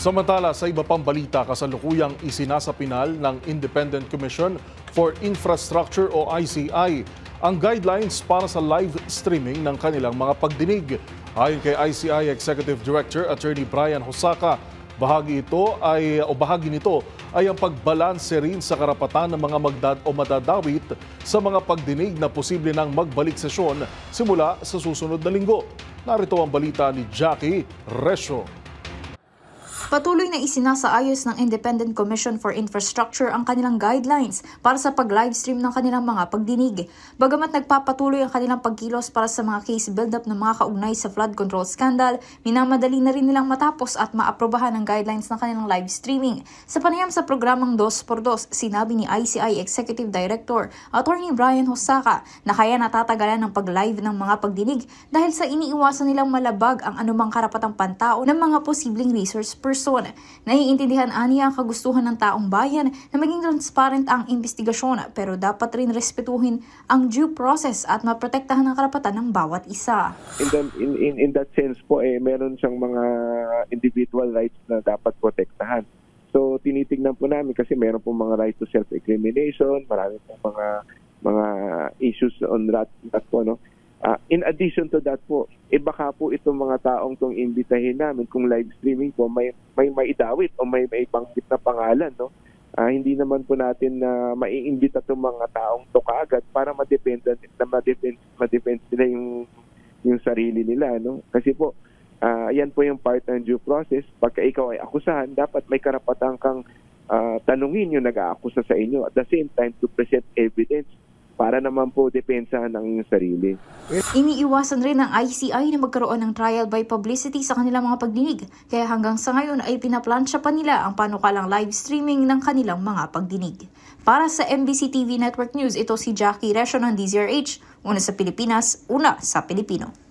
Samantala, sa iba pang balita, kasalukuyang isinasapinal ng Independent Commission for Infrastructure o ICI ang guidelines para sa live streaming ng kanilang mga pagdinig. Ayon kay ICI Executive Director Attorney Brian Hosaka, bahagi nito ay ang pagbalanse rin sa karapatan ng mga madadawit sa mga pagdinig na posible nang magbalik sesyon simula sa susunod na linggo. Narito ang balita ni Jackie Resho. Patuloy na isinasaayos ng Independent Commission for Infrastructure ang kanilang guidelines para sa pag-livestream ng kanilang mga pagdinig. Bagamat nagpapatuloy ang kanilang pagkilos para sa mga case build-up ng mga kaugnay sa flood control scandal, minamadali na rin nilang matapos at maaprobahan ang guidelines ng kanilang live streaming. Sa panayam sa programang 2x2, sinabi ni ICI Executive Director Attorney Brian Hosaka na kaya natatagalan ng pag-live ng mga pagdinig dahil sa iniiwasan nilang malabag ang anumang karapatang pantao ng mga posibleng resource person. Naiintindihan aniya ang kagustuhan ng taong bayan na maging transparent ang investigasyon pero dapat rin respetuhin ang due process at maprotektahan ang karapatan ng bawat isa. In that sense po, meron siyang mga individual rights na dapat protektahan. So tinitingnan po namin kasi meron po mga right to self-incrimination, marami po mga issues on that po, no? In addition to that po, baka po itong mga taong itong imbitahin namin kung live streaming po may maidawit o may banggit na pangalan, no? Hindi naman po natin na maiimbita itong mga taong to kaagad para ma-defend nila yung sarili nila, no? Kasi po, yan po yung part ng due process. Pagka ikaw ay akusahan, dapat may karapatan kang tanungin yung nag-aakusa sa inyo. At the same time, to present evidence para naman po depensahan ng inyong sarili. Iniiwasan rin ng ICI na magkaroon ng trial by publicity sa kanilang mga pagdinig. Kaya hanggang sa ngayon ay pinaplansya pa nila ang panukalang live streaming ng kanilang mga pagdinig. Para sa MBC TV Network News, ito si Jackie Resho ng DZRH. Una sa Pilipinas, una sa Pilipino.